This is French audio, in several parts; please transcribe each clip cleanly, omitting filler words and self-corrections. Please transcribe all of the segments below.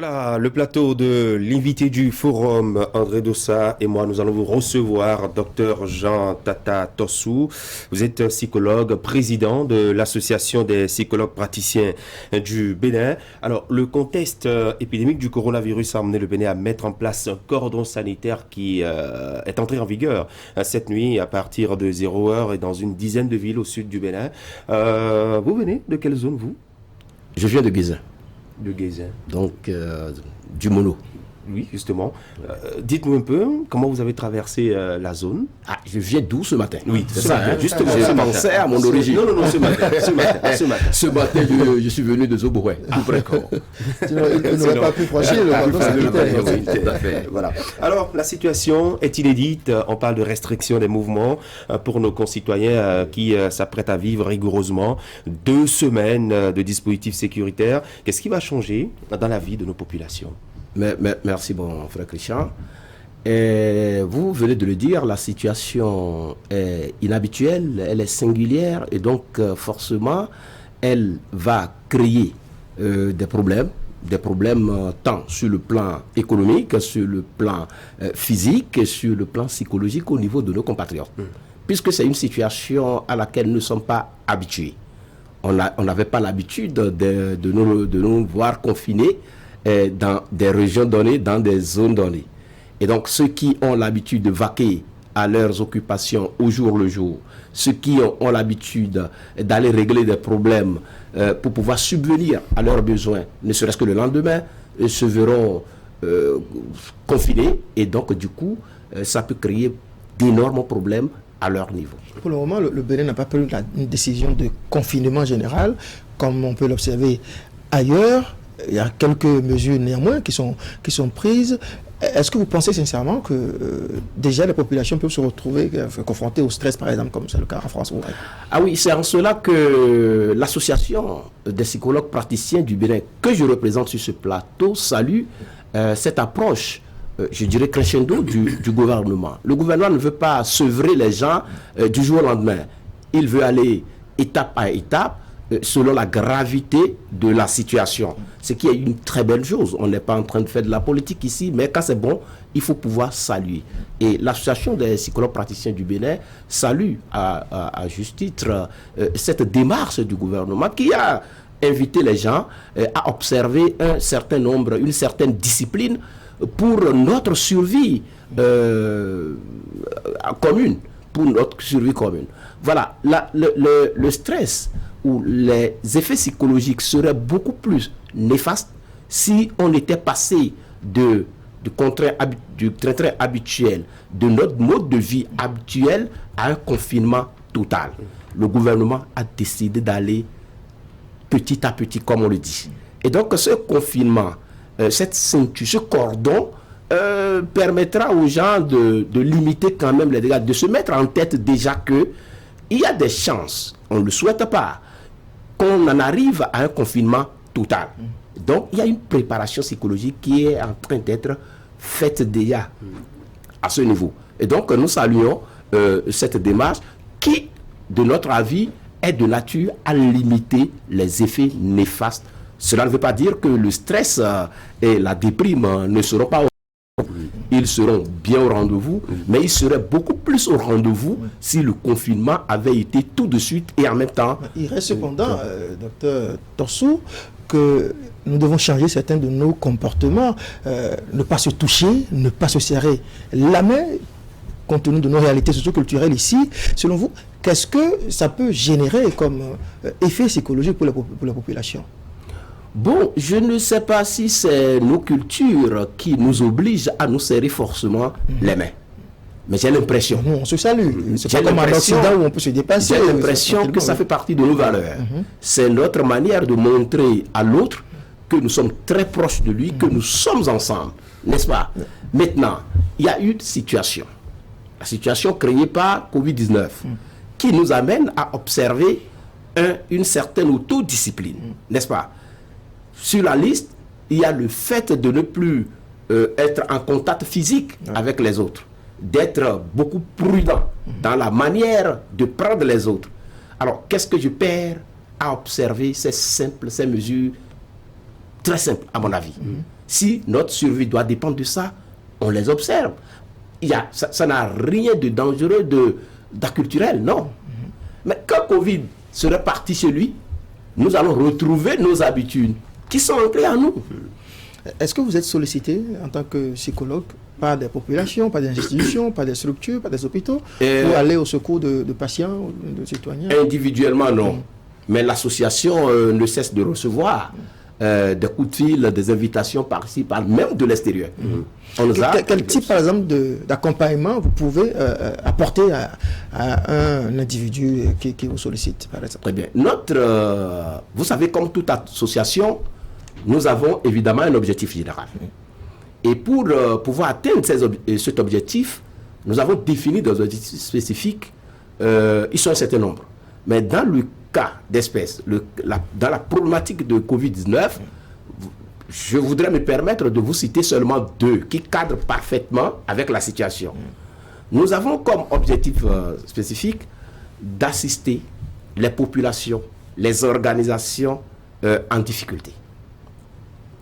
Voilà, le plateau de l'invité du forum, André Dossa et moi, nous allons vous recevoir, Dr Jean Tata Tossou. Vous êtes psychologue, président de l'association des psychologues praticiens du Bénin. Alors, le contexte épidémique du coronavirus a amené le Bénin à mettre en place un cordon sanitaire qui est entré en vigueur cette nuit à partir de 0 heure et dans une dizaine de villes au sud du Bénin. Vous venez de quelle zone, vous? Je viens de Guézin. De Guézin. Donc, du Mono. Oui, justement. Dites-nous un peu comment vous avez traversé la zone. Ah, je viens d'où ce matin? Oui, c'est ça, hein, justement. Je pensais à mon origine. Non, ce matin. Ce matin, je suis venu de Zobouré. D'accord. Il n'aurait pas pu franchir le cordon sanitaire. Oui, tout à fait. Voilà. Alors, la situation est inédite. On parle de restriction des mouvements pour nos concitoyens qui s'apprêtent à vivre rigoureusement 2 semaines de dispositifs sécuritaires. Qu'est-ce qui va changer dans la vie de nos populations? Merci, mon frère Christian. Et vous venez de le dire, la situation est inhabituelle, elle est singulière et donc forcément, elle va créer des problèmes tant sur le plan économique, sur le plan physique et sur le plan psychologique au niveau de nos compatriotes. Puisque c'est une situation à laquelle nous ne sommes pas habitués. On n'avait pas l'habitude de nous voir confinés dans des régions données, dans des zones données. Et donc, ceux qui ont l'habitude de vaquer à leurs occupations au jour le jour, ceux qui ont l'habitude d'aller régler des problèmes pour pouvoir subvenir à leurs besoins, ne serait-ce que le lendemain, se verront confinés. Et donc, du coup, ça peut créer d'énormes problèmes à leur niveau. Pour le moment, le Bénin n'a pas pris une décision de confinement général, comme on peut l'observer ailleurs. Il y a quelques mesures néanmoins qui sont prises. Est-ce que vous pensez sincèrement que déjà les populations peuvent se retrouver confrontées au stress, par exemple, comme c'est le cas en France? Ah oui, c'est en cela que l'association des psychologues praticiens du Bénin, que je représente sur ce plateau, salue cette approche, je dirais crescendo, du gouvernement. Le gouvernement ne veut pas sevrer les gens du jour au lendemain. Il veut aller étape à étape, selon la gravité de la situation. Ce qui est une très belle chose. On n'est pas en train de faire de la politique ici, mais quand c'est bon, il faut pouvoir saluer. Et l'association des psychologues praticiens du Bénin salue à juste titre cette démarche du gouvernement qui a invité les gens à observer un certain nombre, une certaine discipline pour notre survie commune. Pour notre survie commune. Voilà, le stress où les effets psychologiques seraient beaucoup plus néfastes si on était passé du train habituel, de notre mode de vie habituel à un confinement total. Le gouvernement a décidé d'aller petit à petit, comme on le dit. Et donc ce confinement, cette ceinture, ce cordon, permettra aux gens de limiter quand même les dégâts, de se mettre en tête déjà que il y a des chances, on ne le souhaite pas, qu'on en arrive à un confinement total. Donc, il y a une préparation psychologique qui est en train d'être faite déjà à ce niveau. Et donc, nous saluons cette démarche qui, de notre avis, est de nature à limiter les effets néfastes. Cela ne veut pas dire que le stress et la déprime ne seront pas au rendez-vous. Ils seront bien au rendez-vous, mais ils seraient beaucoup plus au rendez-vous si le confinement avait été tout de suite et en même temps. Il reste cependant, docteur Tossou, que nous devons changer certains de nos comportements, ne pas se toucher, ne pas se serrer la main, compte tenu de nos réalités socio-culturelles ici. Selon vous, qu'est-ce que ça peut générer comme effet psychologique pour la population? Bon, je ne sais pas si c'est nos cultures qui nous obligent à nous serrer forcément les mains. Mais j'ai l'impression. On se salue. C'est pas comme en Occident où on peut se dépasser. J'ai l'impression que ça fait partie de nos valeurs. C'est notre manière de montrer à l'autre que nous sommes très proches de lui, que nous sommes ensemble. N'est-ce pas? Maintenant, il y a une situation. La situation créée par Covid-19 qui nous amène à observer une certaine autodiscipline. N'est-ce pas? Sur la liste, il y a le fait de ne plus être en contact physique avec les autres, d'être beaucoup prudent dans la manière de prendre les autres. Alors, qu'est-ce que je perds à observer ces mesures très simples, à mon avis? Si notre survie doit dépendre de ça, on les observe. Ça n'a rien de dangereux, d'acculturel, non. Mais quand Covid serait parti chez lui, nous allons retrouver nos habitudes qui sont ancrées en nous. Est-ce que vous êtes sollicité en tant que psychologue par des populations, par des institutions, par des structures, par des hôpitaux, pour aller au secours de patients, de citoyens? Individuellement, non. Mais l'association ne cesse de recevoir des coups de fil, des invitations par-ci, même de l'extérieur. Quel type, par exemple, d'accompagnement vous pouvez apporter à un individu qui vous sollicite, par exemple? Très bien. Vous savez, comme toute association, nous avons évidemment un objectif général. Et pour pouvoir atteindre cet objectif, nous avons défini des objectifs spécifiques. Ils sont un certain nombre. Mais dans le cas d'espèce, dans la problématique de Covid-19, je voudrais me permettre de vous citer seulement 2 qui cadrent parfaitement avec la situation. Nous avons comme objectif spécifique d'assister les populations, les organisations en difficulté.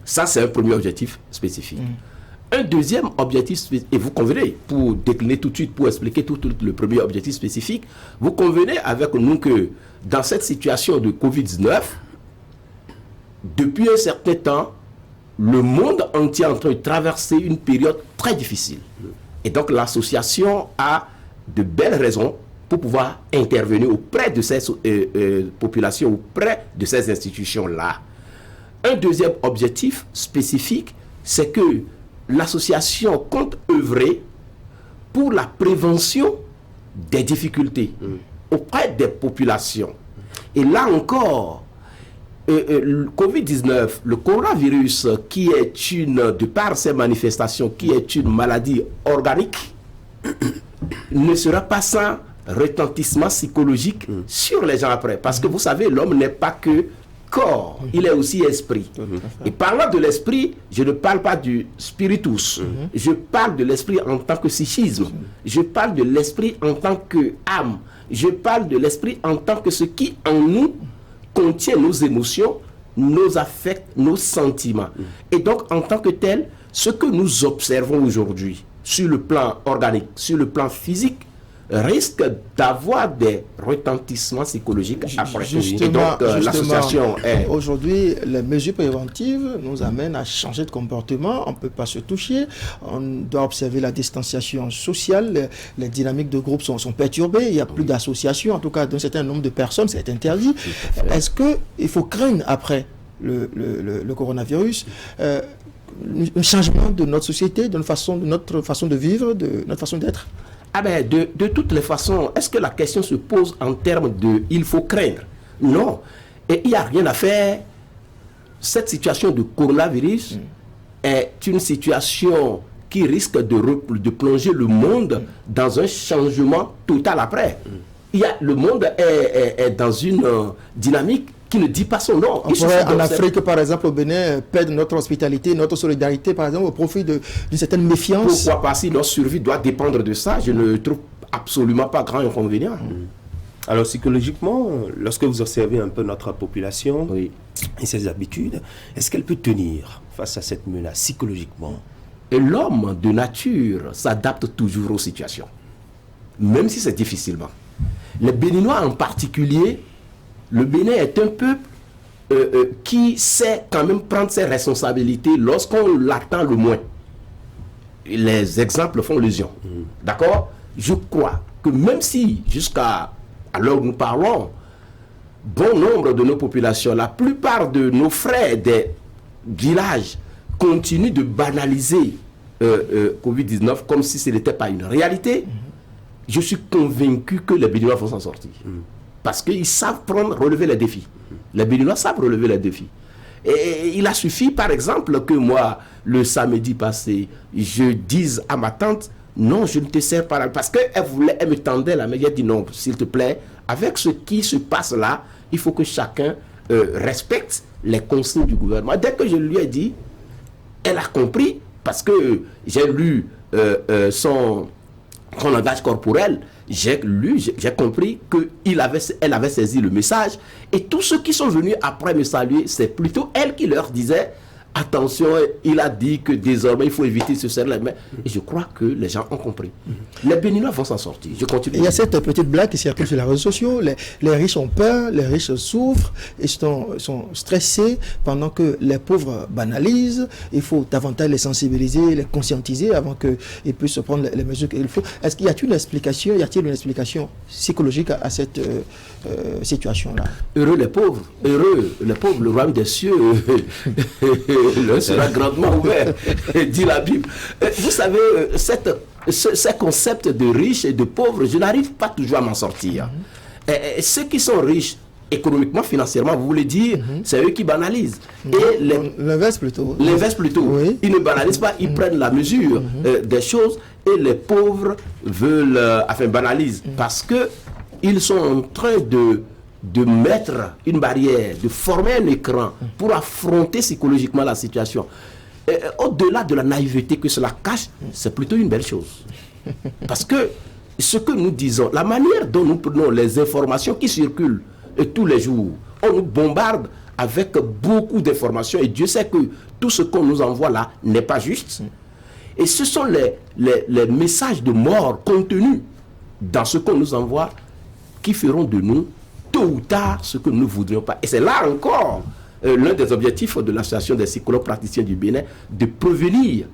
Ça, c'est un premier objectif spécifique. Un deuxième objectif, et vous convenez, pour décliner tout de suite, pour expliquer tout le premier objectif spécifique, vous convenez avec nous que dans cette situation de Covid-19, depuis un certain temps, le monde entier est en train de traverser une période très difficile. Et donc l'association a de belles raisons pour pouvoir intervenir auprès de ces populations, auprès de ces institutions-là. Un deuxième objectif spécifique, c'est que l'association compte œuvrer pour la prévention des difficultés auprès des populations. Et là encore, le Covid-19, le coronavirus, qui est de par ses manifestations, qui est une maladie organique, ne sera pas sans retentissement psychologique sur les gens après. Parce que vous savez, l'homme n'est pas que corps, il est aussi esprit. Et parlant de l'esprit, je ne parle pas du spiritus. Je parle de l'esprit en tant que psychisme. Je parle de l'esprit en tant que âme. Je parle de l'esprit en tant que ce qui en nous contient nos émotions, nos affects, nos sentiments. Et donc, en tant que tel, ce que nous observons aujourd'hui sur le plan organique, sur le plan physique, risque d'avoir des retentissements psychologiques après. Justement, et donc, l'association est... Aujourd'hui, les mesures préventives nous amènent à changer de comportement. On ne peut pas se toucher. On doit observer la distanciation sociale. Les dynamiques de groupe sont perturbées. Il n'y a plus d'association. En tout cas, d'un certain nombre de personnes, c'est interdit. Est-ce qu'il faut craindre, après le coronavirus, un changement de notre société, de notre façon de vivre, de notre façon d'être? Ah ben, de toutes les façons, est-ce que la question se pose en termes de « il faut craindre » ? Non. Et il n'y a rien à faire. Cette situation de coronavirus est une situation qui risque de plonger le monde dans un changement total après. Le monde est dans une dynamique qui ne dit pas son nom. On pourrait, en Afrique, par exemple, au Bénin, perdre notre hospitalité, notre solidarité, par exemple, au profit d'une certaine méfiance. Pourquoi pas? Si notre survie doit dépendre de ça, je ne trouve absolument pas grand inconvénient. Alors, psychologiquement, lorsque vous observez un peu notre population et ses habitudes, est-ce qu'elle peut tenir face à cette menace psychologiquement? Et l'homme, de nature, s'adapte toujours aux situations, même si c'est difficilement. Les Béninois en particulier, le Bénin est un peuple qui sait quand même prendre ses responsabilités lorsqu'on l'attend le moins. Les exemples font illusion. D'accord? Je crois que même si, jusqu'à l'heure où nous parlons, bon nombre de nos populations, la plupart de nos frères des villages continuent de banaliser Covid-19 comme si ce n'était pas une réalité, je suis convaincu que les Béninois vont s'en sortir. Parce qu'ils savent relever les défis. Les Béninois savent relever les défis. Et il a suffi, par exemple, que moi, le samedi passé, je dise à ma tante, non, je ne te sers pas. Parce qu'elle me tendait la main. Elle dit, non, s'il te plaît, avec ce qui se passe là, il faut que chacun respecte les consignes du gouvernement. Dès que je lui ai dit, elle a compris, parce que j'ai lu son langage corporel. J'ai compris qu'elle avait saisi le message. Et tous ceux qui sont venus après me saluer, c'est plutôt elle qui leur disait, attention, il a dit que désormais il faut éviter de se serrer les mains. Et je crois que les gens ont compris. Les Béninois vont s'en sortir. Je continue. Il y a cette petite blague qui circule sur les réseaux sociaux. Les riches ont peur, les riches souffrent, ils sont stressés pendant que les pauvres banalisent. Il faut davantage les sensibiliser, les conscientiser avant qu'ils puissent prendre les mesures qu'il faut. Est-ce qu'il y a-t-il une explication psychologique à cette situation-là? Heureux les pauvres, le royaume des cieux leur sera grandement ouvert, dit la Bible. Vous savez, ces concepts de riches et de pauvres, je n'arrive pas toujours à m'en sortir. Ceux qui sont riches, économiquement, financièrement, vous voulez dire, c'est eux qui banalisent. Et l'inverse plutôt. L'inverse plutôt. Oui. Ils ne banalisent pas, ils prennent la mesure des choses, et les pauvres veulent, banalisent, parce que ils sont en train de mettre une barrière, de former un écran pour affronter psychologiquement la situation. Au-delà de la naïveté que cela cache, c'est plutôt une belle chose. Parce que ce que nous disons, la manière dont nous prenons les informations qui circulent tous les jours, on nous bombarde avec beaucoup d'informations et Dieu sait que tout ce qu'on nous envoie là n'est pas juste. Et ce sont les messages de mort contenus dans ce qu'on nous envoie qui feront de nous tôt ou tard ce que nous ne voudrions pas. Et c'est là encore l'un des objectifs de l'association des psychologues praticiens du Bénin, de prévenir.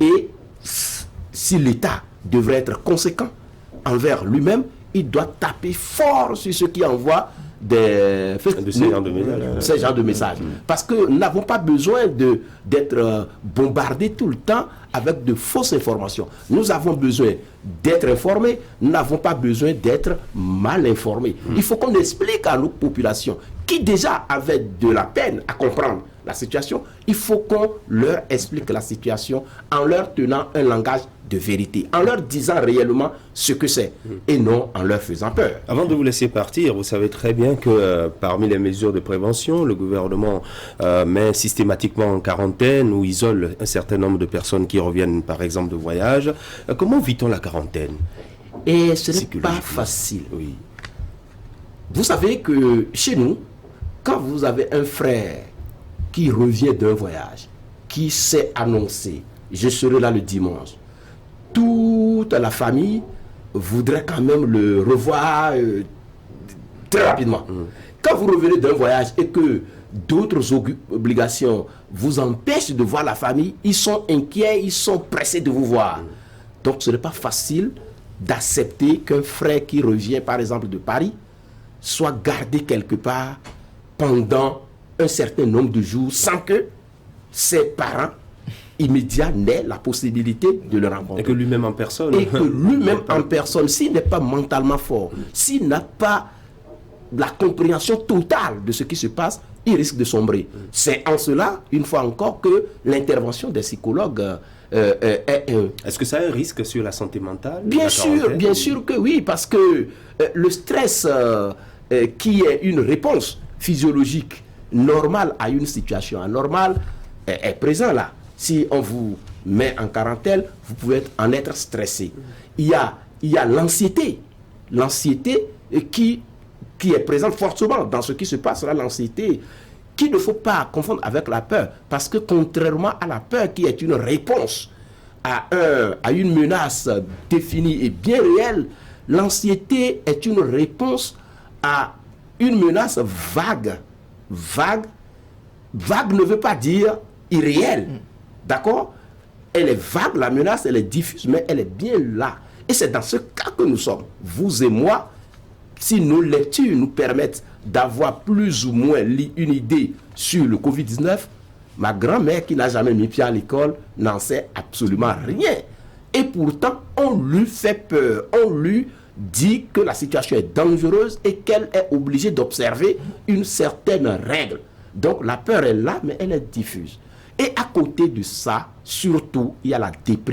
Et si l'État devrait être conséquent envers lui-même, il doit taper fort sur ceux qui envoient ces genres de messages. Parce que nous n'avons pas besoin d'être bombardés tout le temps avec de fausses informations. Nous avons besoin d'être informés, nous n'avons pas besoin d'être mal informés. Il faut qu'on explique à nos populations qui déjà avaient de la peine à comprendre la situation, il faut qu'on leur explique la situation en leur tenant un langage de vérité, en leur disant réellement ce que c'est et non en leur faisant peur. Avant de vous laisser partir, vous savez très bien que parmi les mesures de prévention, le gouvernement met systématiquement en quarantaine ou isole un certain nombre de personnes qui reviennent par exemple de voyage. Comment vit-on la quarantaine? Et ce n'est pas facile. Oui. Vous savez que chez nous, quand vous avez un frère qui revient d'un voyage, qui s'est annoncé, je serai là le dimanche, toute la famille voudrait quand même le revoir très rapidement. Quand vous revenez d'un voyage et que d'autres obligations vous empêchent de voir la famille, ils sont inquiets, ils sont pressés de vous voir. Donc ce n'est pas facile d'accepter qu'un frère qui revient par exemple de Paris soit gardé quelque part pendant un certain nombre de jours sans que ses parents immédiats n'aient la possibilité de le rencontrer. Et que lui-même en personne. Et que lui-même en personne, s'il n'est pas mentalement fort, s'il n'a pas la compréhension totale de ce qui se passe, il risque de sombrer. C'est en cela, une fois encore, que l'intervention des psychologues Est-ce que ça a un risque sur la santé mentale? Bien sûr que oui, parce que le stress qui est une réponse physiologique normale à une situation anormale est présent là. Si on vous met en quarantaine, vous pouvez en être stressé. Il y a l'anxiété qui est présente fortement dans ce qui se passe là, l'anxiété qu'il ne faut pas confondre avec la peur, parce que contrairement à la peur qui est une réponse à une menace définie et bien réelle, l'anxiété est une réponse à une menace vague. Vague ne veut pas dire irréelle. D'accord? Elle est vague, la menace, elle est diffuse, mais elle est bien là. Et c'est dans ce cas que nous sommes, vous et moi, si nos lectures nous permettent d'avoir plus ou moins une idée sur le Covid-19, ma grand-mère qui n'a jamais mis pied à l'école n'en sait absolument rien. Et pourtant, on lui fait peur, on lui dit que la situation est dangereuse et qu'elle est obligée d'observer une certaine règle. Donc la peur est là, mais elle est diffuse. Et à côté de ça, surtout, il y a la dépression.